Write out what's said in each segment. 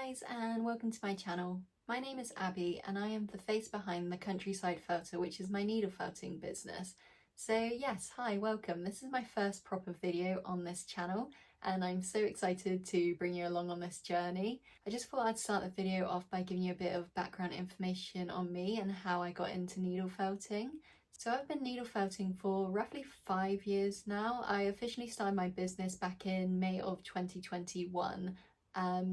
guys, and welcome to my channel. My name is Abby and I am the face behind the Countryside Felter, which is my needle felting business. So yes, hi, welcome. This is my first proper video on this channel and I'm so excited to bring you along on this journey. I just thought I'd start the video off by giving you a bit of background information on me and how I got into needle felting. So I've been needle felting for roughly 5 years now. I officially started my business back in May of 2021.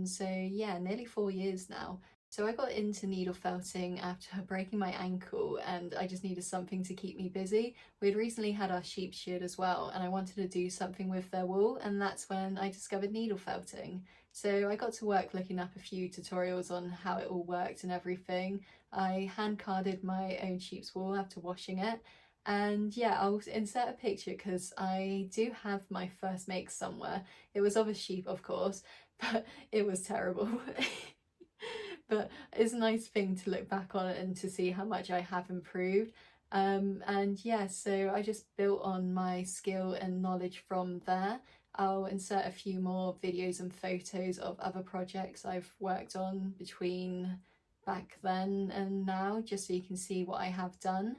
So yeah, nearly 4 years now. So I got into needle felting after breaking my ankle and I just needed something to keep me busy. We'd recently had our sheep sheared as well and I wanted to do something with their wool, and that's when I discovered needle felting. So I got to work looking up a few tutorials on how it all worked and everything. I hand carded my own sheep's wool after washing it. And yeah, I'll insert a picture because I do have my first make somewhere. It was of a sheep, of course, but it was terrible. But it's a nice thing to look back on and to see how much I have improved. And yeah, so I just built on my skill and knowledge from there. I'll insert a few more videos and photos of other projects I've worked on between back then and now, just so you can see what I have done.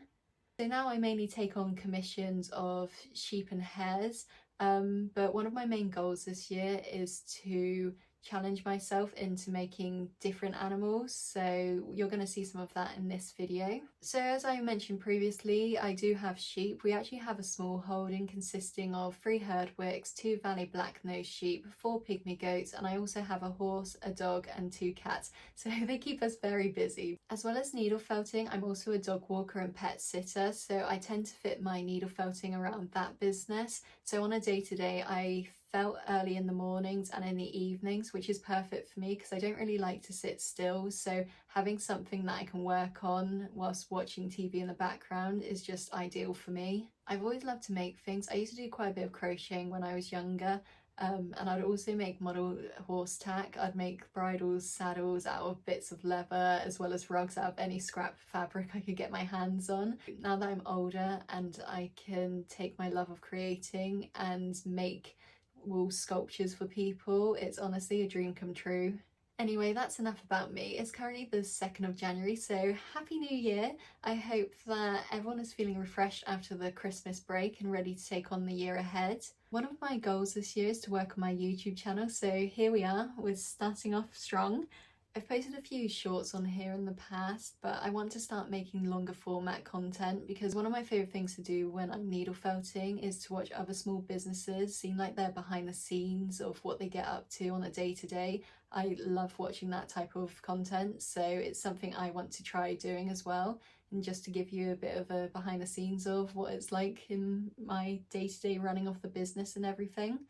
So now I mainly take on commissions of sheep and hares, but one of my main goals this year is to challenge myself into making different animals, so you're going to see some of that in this video. So as I mentioned previously, I do have sheep. We actually have a small holding consisting of 3 Herdwicks, 2 Valley Black-nosed sheep, 4 pygmy goats, and I also have a horse, a dog and 2 cats, so they keep us very busy. As well as needle felting, I'm also a dog walker and pet sitter, so I tend to fit my needle felting around that business. So on a day-to-day, I felt early in the mornings and in the evenings, which is perfect for me because I don't really like to sit still, so having something that I can work on whilst watching TV in the background is just ideal for me. I've always loved to make things. I used to do quite a bit of crocheting when I was younger, and I'd also make model horse tack. I'd make bridles, saddles out of bits of leather, as well as rugs out of any scrap fabric I could get my hands on. Now that I'm older and I can take my love of creating and make wool sculptures for people, it's honestly a dream come true. Anyway, that's enough about me. It's currently the 2nd of January, so Happy New Year. I hope that everyone is feeling refreshed after the Christmas break and ready to take on the year ahead. One of my goals this year is to work on my YouTube channel, so here we are, we're starting off strong. I've posted a few shorts on here in the past, but I want to start making longer format content because one of my favourite things to do when I'm needle felting is to watch other small businesses, seem like they're behind the scenes of what they get up to on a day-to-day. I love watching that type of content, so it's something I want to try doing as well, and just to give you a bit of a behind the scenes of what it's like in my day-to-day running of the business and everything.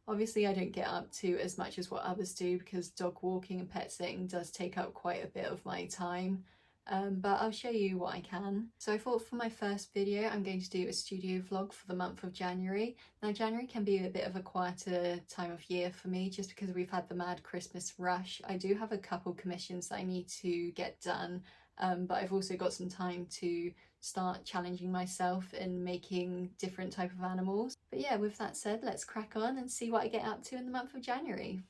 Obviously I don't get up to as much as what others do because dog walking and pet sitting does take up quite a bit of my time, but I'll show you what I can. So I thought for my first video I'm going to do a studio vlog for the month of January. Now January can be a bit of a quieter time of year for me just because we've had the mad Christmas rush. I do have a couple commissions that I need to get done, but I've also got some time to start challenging myself in making different type of animals. But yeah, with that said, let's crack on and see what I get up to in the month of January.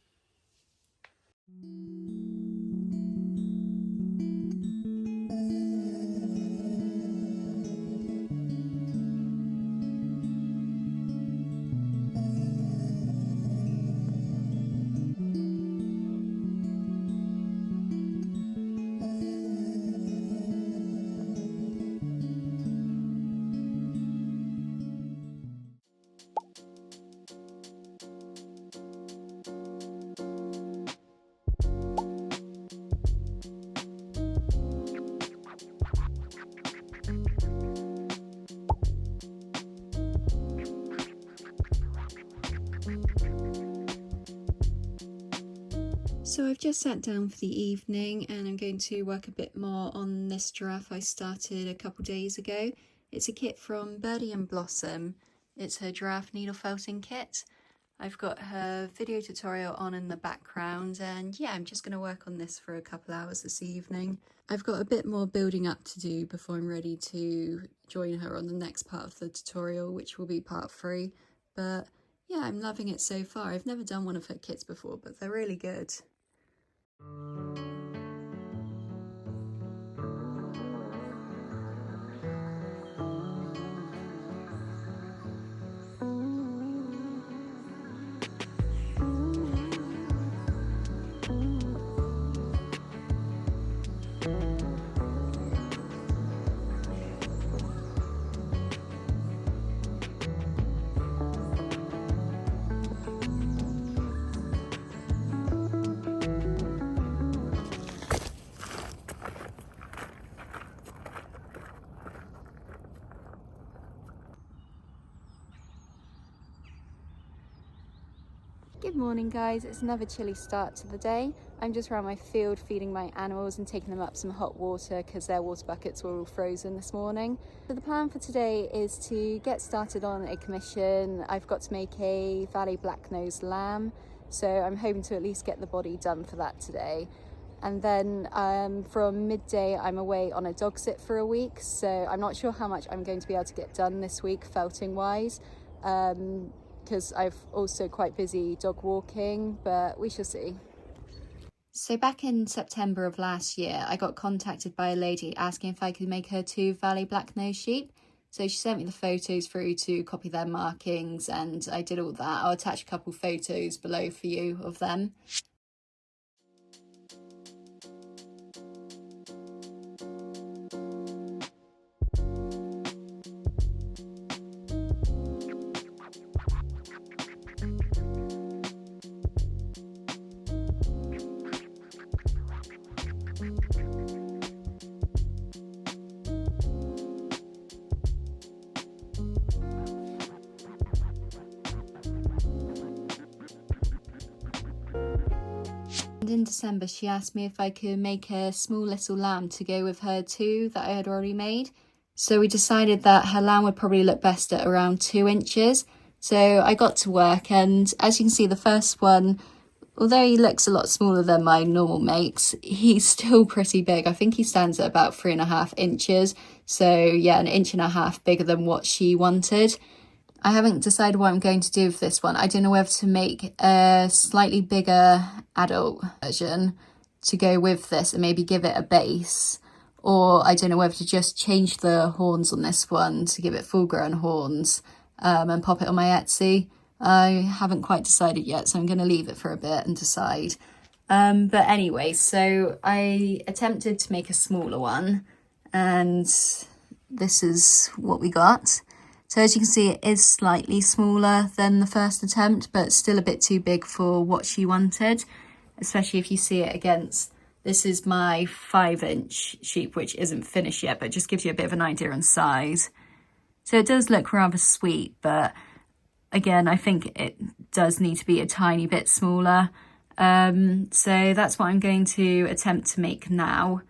So I've just sat down for the evening and I'm going to work a bit more on this giraffe I started a couple days ago. It's a kit from Birdie and Blossom. It's her giraffe needle felting kit. I've got her video tutorial on in the background, and yeah, I'm just going to work on this for a couple hours this evening. I've got a bit more building up to do before I'm ready to join her on the next part of the tutorial, which will be part 3. But yeah, I'm loving it so far. I've never done one of her kits before, but they're really good. Good morning guys, it's another chilly start to the day. I'm just around my field feeding my animals and taking them up some hot water because their water buckets were all frozen this morning. So the plan for today is to get started on a commission. I've got to make a Valley Black-nosed lamb, so I'm hoping to at least get the body done for that today. And then from midday I'm away on a dog sit for a week, so I'm not sure how much I'm going to be able to get done this week felting wise. Because I've also quite busy dog walking, but we shall see. So back in September of last year, I got contacted by a lady asking if I could make her 2 Valley Black-nosed sheep. So she sent me the photos through to copy their markings, and I did all that. I'll attach a couple photos below for you of them. And in December she asked me if I could make a small little lamb to go with her 2 that I had already made. So we decided that her lamb would probably look best at around 2 inches. So I got to work, and as you can see, the first one, although he looks a lot smaller than my normal mates, he's still pretty big. I think he stands at about 3.5 inches. So yeah, 1.5 inches bigger than what she wanted. I haven't decided what I'm going to do with this one. I don't know whether to make a slightly bigger adult version to go with this and maybe give it a base, or I don't know whether to just change the horns on this one to give it full grown horns and pop it on my Etsy. I haven't quite decided yet, so I'm going to leave it for a bit and decide. But anyway, so I attempted to make a smaller one, and this is what we got. So as you can see, it is slightly smaller than the first attempt, but still a bit too big for what she wanted, especially if you see it against, this is my 5-inch sheep, which isn't finished yet, but just gives you a bit of an idea on size. So it does look rather sweet, but again, I think it does need to be a tiny bit smaller. So that's what I'm going to attempt to make now.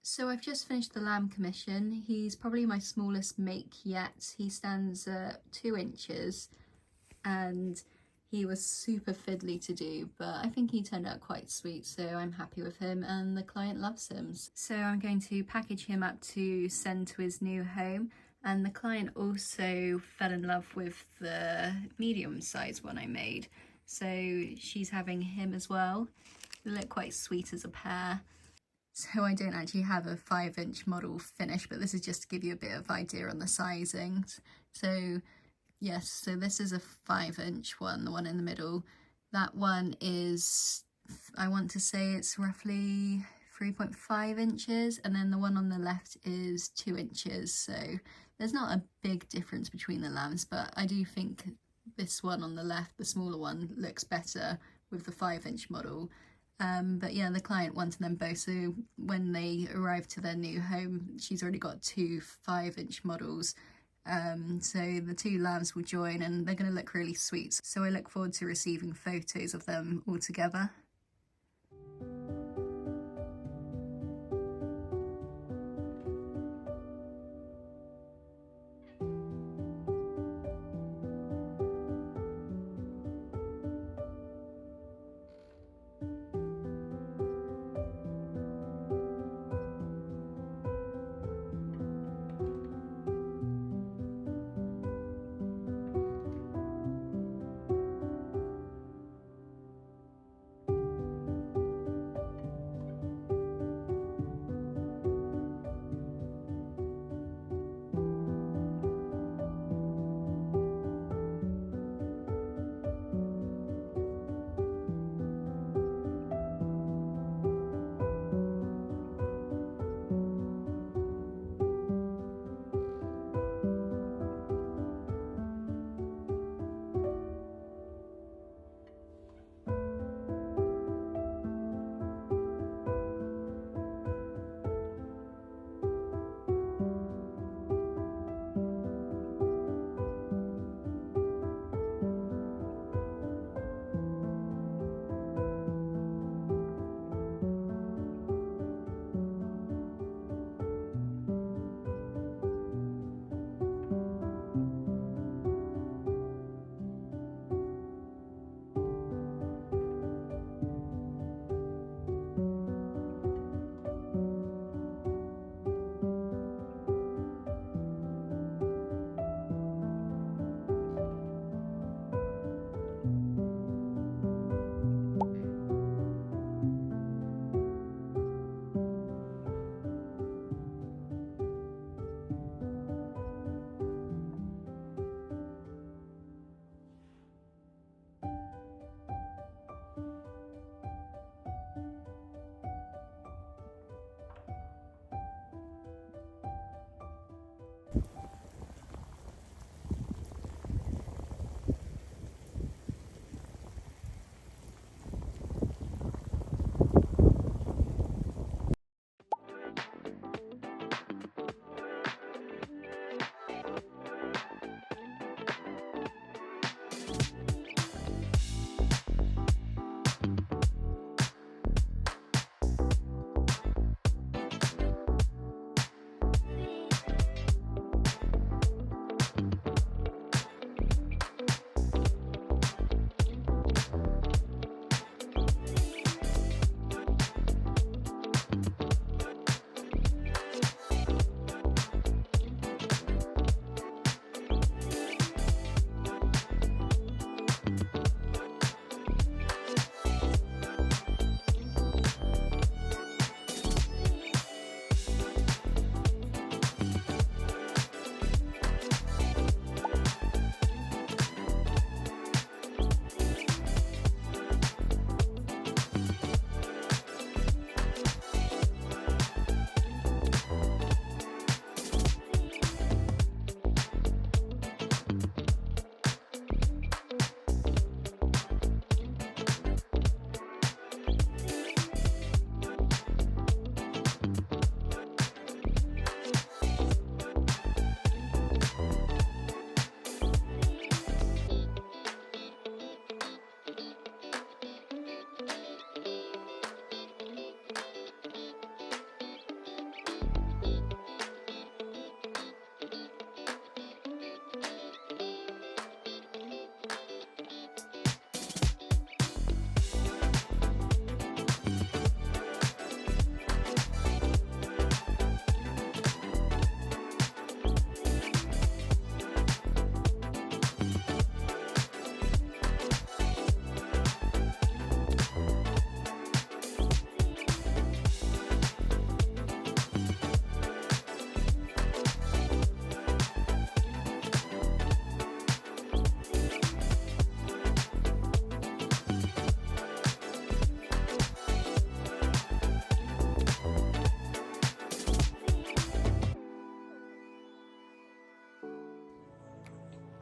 So I've just finished the lamb commission. He's probably my smallest make yet. He stands at 2 inches, and He was super fiddly to do, but I think he turned out quite sweet, so I'm happy with him and the client loves him. So I'm going to package him up to send to his new home, and the client also fell in love with the medium size one I made, so she's having him as well. They look quite sweet as a pair. So I don't actually have a 5-inch model finished, but this is just to give you a bit of idea on the sizings. So yes, so this is a 5-inch one, the one in the middle. That one is, I want to say it's roughly 3.5 inches, and then the one on the left is 2 inches. So there's not a big difference between the lambs, but I do think this one on the left, the smaller one, looks better with the 5-inch model. But yeah, the client wanted them both, so when they arrived to their new home, she's already got 2 5-inch models. So the 2 lambs will join and they're going to look really sweet. So I look forward to receiving photos of them all together.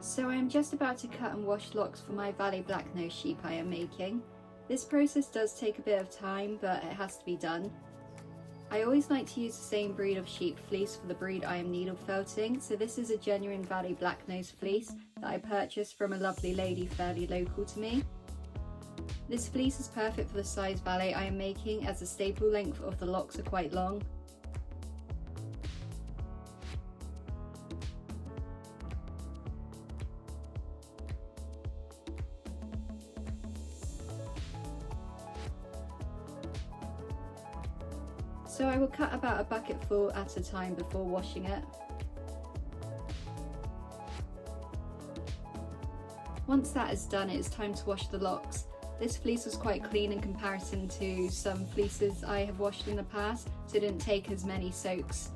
So I am just about to cut and wash locks for my Valais Blacknose sheep I am making. This process does take a bit of time, but it has to be done. I always like to use the same breed of sheep fleece for the breed I am needle felting, so this is a genuine Valais Blacknose fleece that I purchased from a lovely lady fairly local to me. This fleece is perfect for the size Valais I am making, as the staple length of the locks are quite long. So I will cut about a bucket full at a time before washing it. Once that is done, it is time to wash the locks. This fleece was quite clean in comparison to some fleeces I have washed in the past, so it didn't take as many soaks.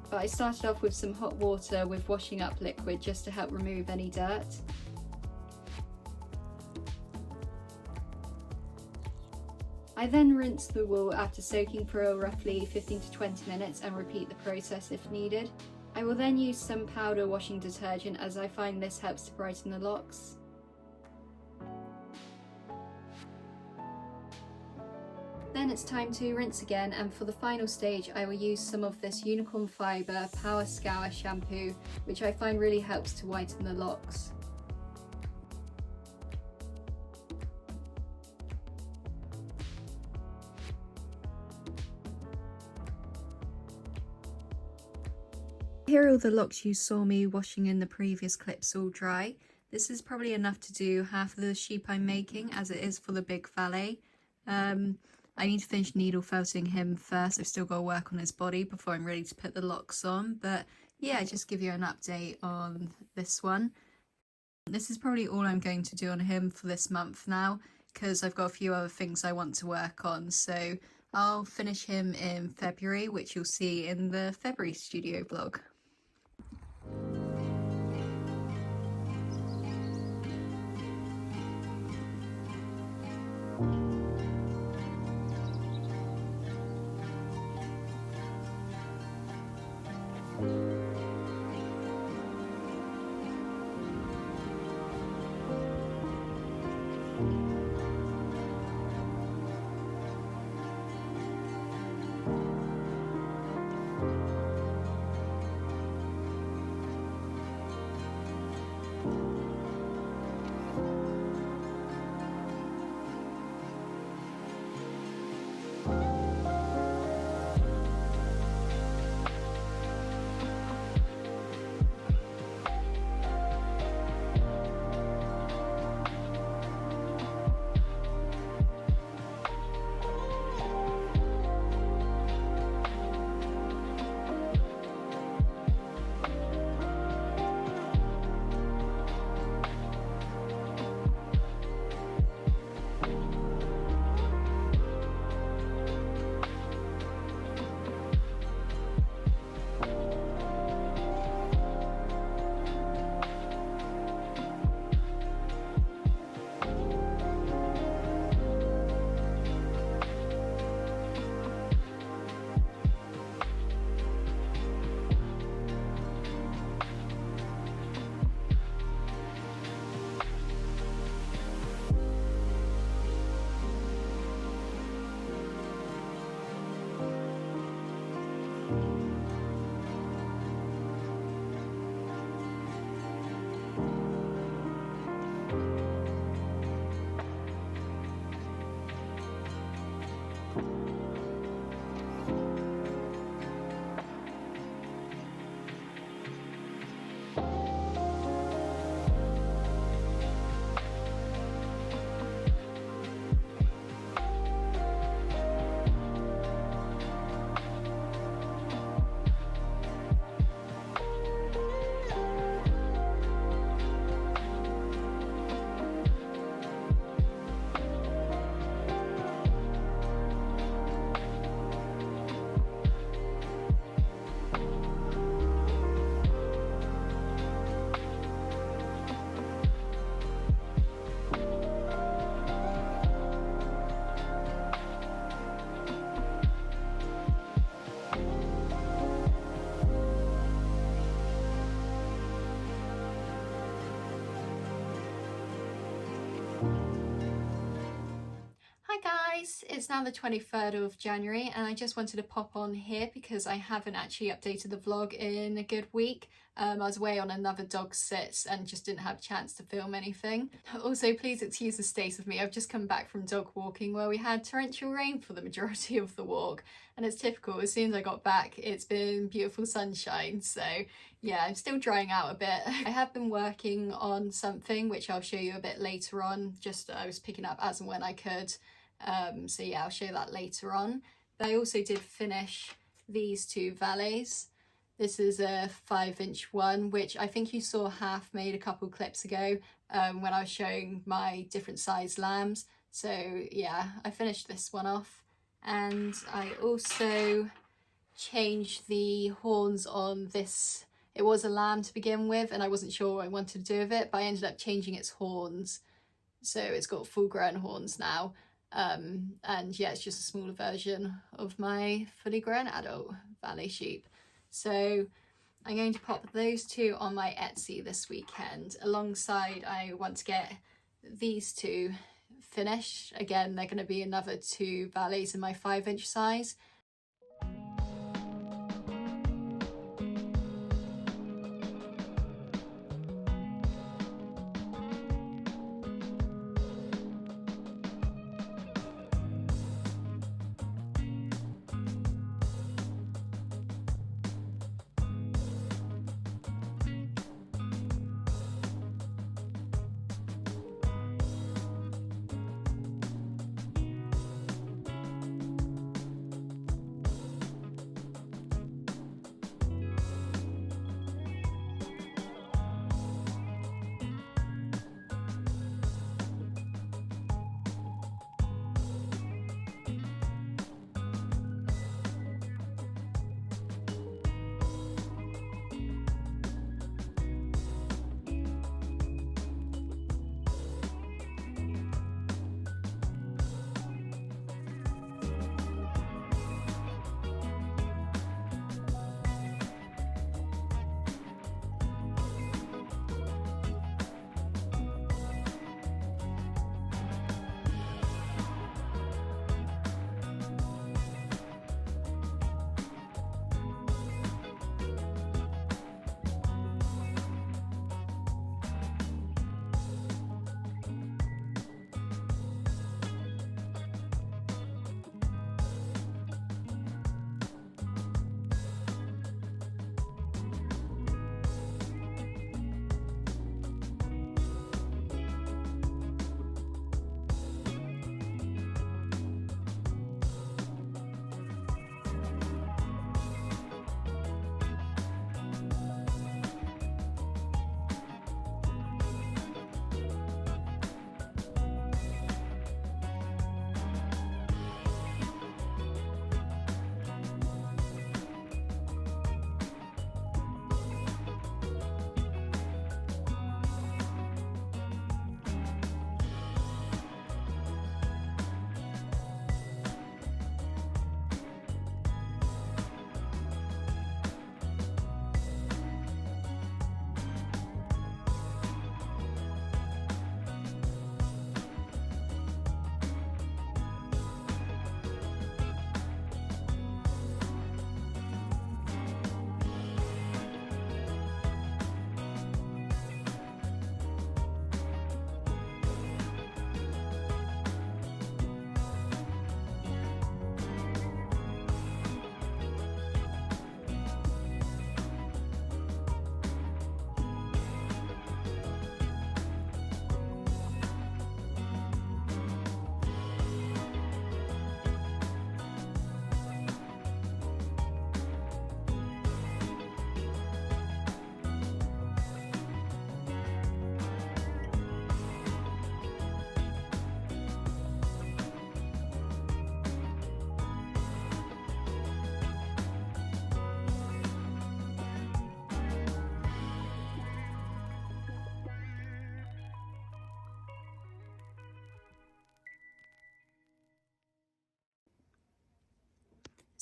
But I started off with some hot water with washing up liquid just to help remove any dirt. I then rinse the wool after soaking for roughly 15 to 20 minutes and repeat the process if needed. I will then use some powder washing detergent, as I find this helps to brighten the locks. Then it's time to rinse again, and for the final stage I will use some of this Unicorn Fibre Power Scour shampoo, which I find really helps to whiten the locks. Here are all the locks you saw me washing in the previous clips all dry. This is probably enough to do half of the sheep I'm making, as it is for the big Valais. I need to finish needle felting him first. I've still got to work on his body before I'm ready to put the locks on. But yeah, just give you an update on this one. This is probably all I'm going to do on him for this month now, because I've got a few other things I want to work on. So I'll finish him in February, which you'll see in the February studio vlog. guys, it's now the 23rd of January and I just wanted to pop on here because I haven't actually updated the vlog in a good week. I was away on another dog sit and just didn't have a chance to film anything. Also, please excuse the state of me. I've just come back from dog walking where we had torrential rain for the majority of the walk, and it's typical. As soon as I got back, it's been beautiful sunshine. So yeah, I'm still drying out a bit. I have been working on something which I'll show you a bit later on. Just I was picking up as and when I could. So yeah, I'll show that later on. But I also did finish these two valets. This is a 5-inch one, which I think you saw half made a couple clips ago when I was showing my different size lambs. So yeah, I finished this one off. And I also changed the horns on this. It was a lamb to begin with and I wasn't sure what I wanted to do with it, but I ended up changing its horns. So it's got full grown horns now. And yeah, it's just a smaller version of my fully grown adult valet sheep. So I'm going to pop those two on my Etsy this weekend. Alongside, I want to get these two finished. Again, they're going to be another two valets in my 5-inch size.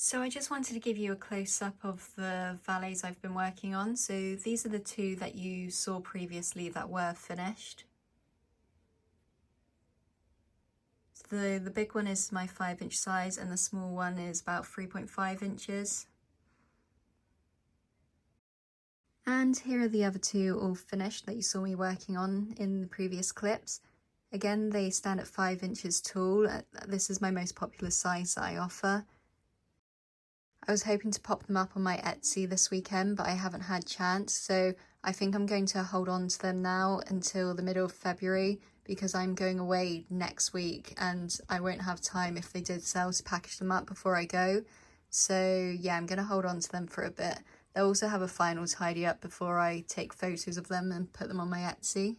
So I just wanted to give you a close-up of the valets I've been working on. So these are the two that you saw previously that were finished. So The big one is my 5-inch size and the small one is about 3.5 inches. And here are the other two all finished that you saw me working on in the previous clips. Again, they stand at 5 inches tall. This is my most popular size that I offer. I was hoping to pop them up on my Etsy this weekend, but I haven't had chance, so I think I'm going to hold on to them now until the middle of February because I'm going away next week and I won't have time, if they did sell, to package them up before I go. So yeah, I'm going to hold on to them for a bit. They'll also have a final tidy up before I take photos of them and put them on my Etsy.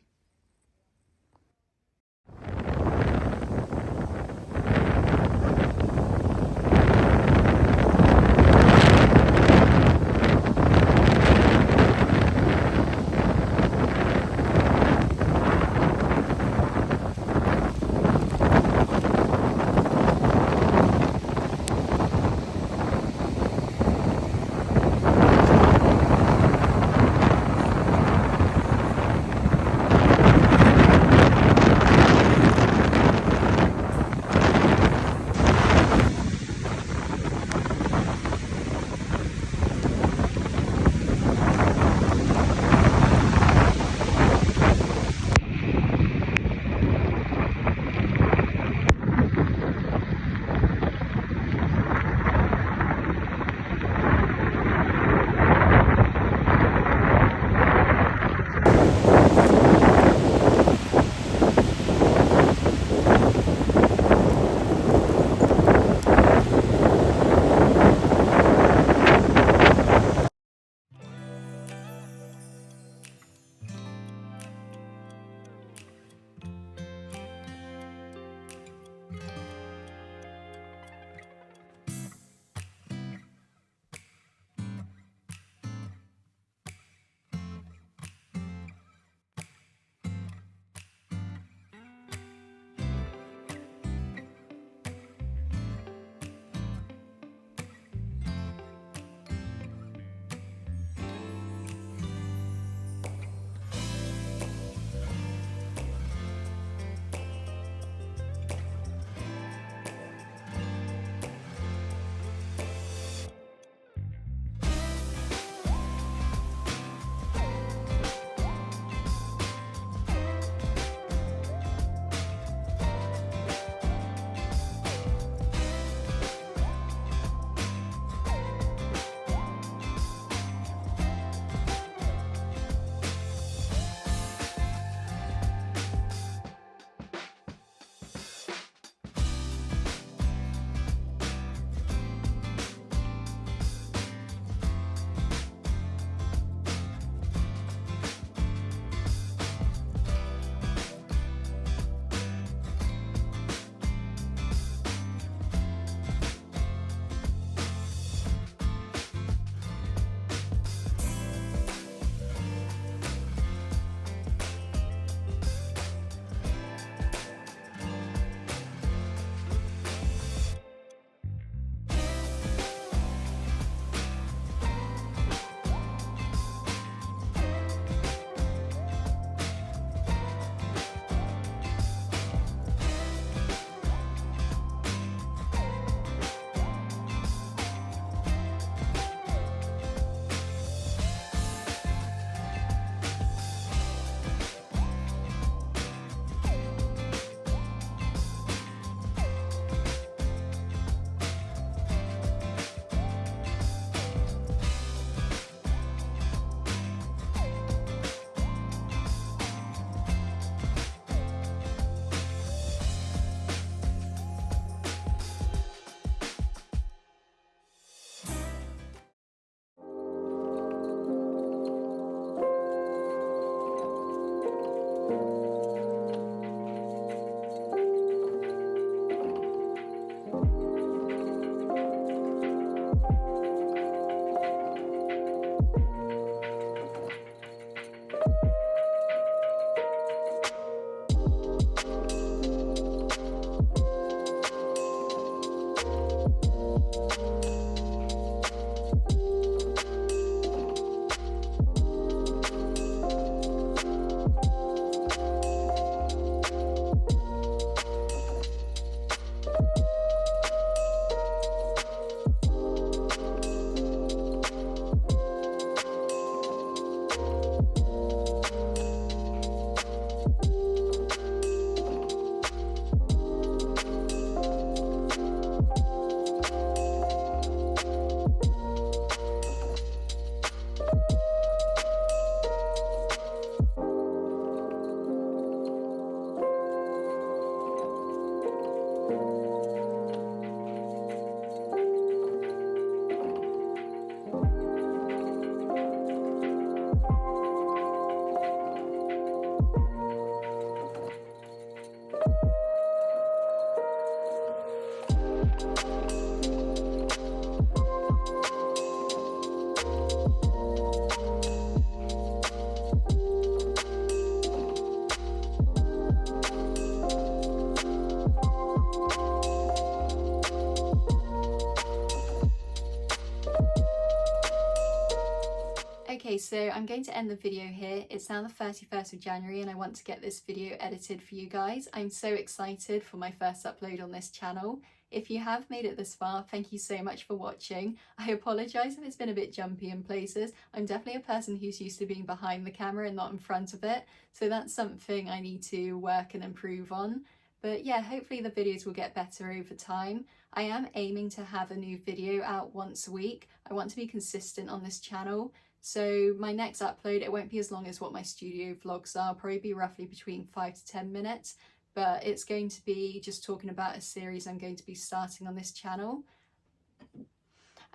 so I'm going to end the video here. It's now the 31st of January and I want to get this video edited for you guys. I'm so excited for my first upload on this channel. If you have made it this far, thank you so much for watching. I apologise if it's been a bit jumpy in places. I'm definitely a person who's used to being behind the camera and not in front of it, so that's something I need to work and improve on. But yeah, hopefully the videos will get better over time. I am aiming to have a new video out once a week. I want to be consistent on this channel. So my next upload, it won't be as long as what my studio vlogs are, probably be roughly between 5 to 10 minutes, but it's going to be just talking about a series I'm going to be starting on this channel.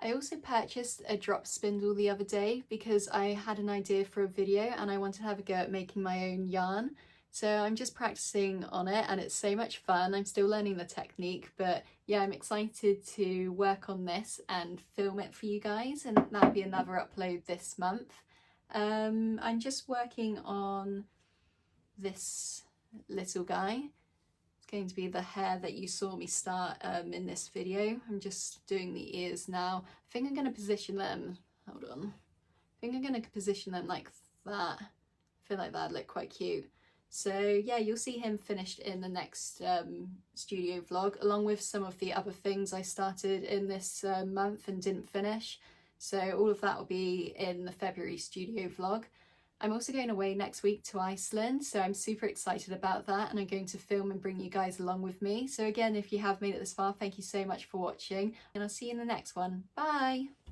I also purchased a drop spindle the other day because I had an idea for a video and I wanted to have a go at making my own yarn. So I'm just practicing on it and it's so much fun. I'm still learning the technique, but yeah, I'm excited to work on this and film it for you guys, and that'll be another upload this month. I'm just working on this little guy. It's going to be the hair that you saw me start in this video. I'm just doing the ears now. I think I'm going to position them, hold on. I think I'm going to position them like that. I feel like that'd look quite cute. So yeah, you'll see him finished in the next studio vlog, along with some of the other things I started in this month and didn't finish. So all of that will be in the February studio vlog. I'm also going away next week to Iceland, so I'm super excited about that, and I'm going to film and bring you guys along with me. So again, if you have made it this far, thank you so much for watching, and I'll see you in the next one. Bye!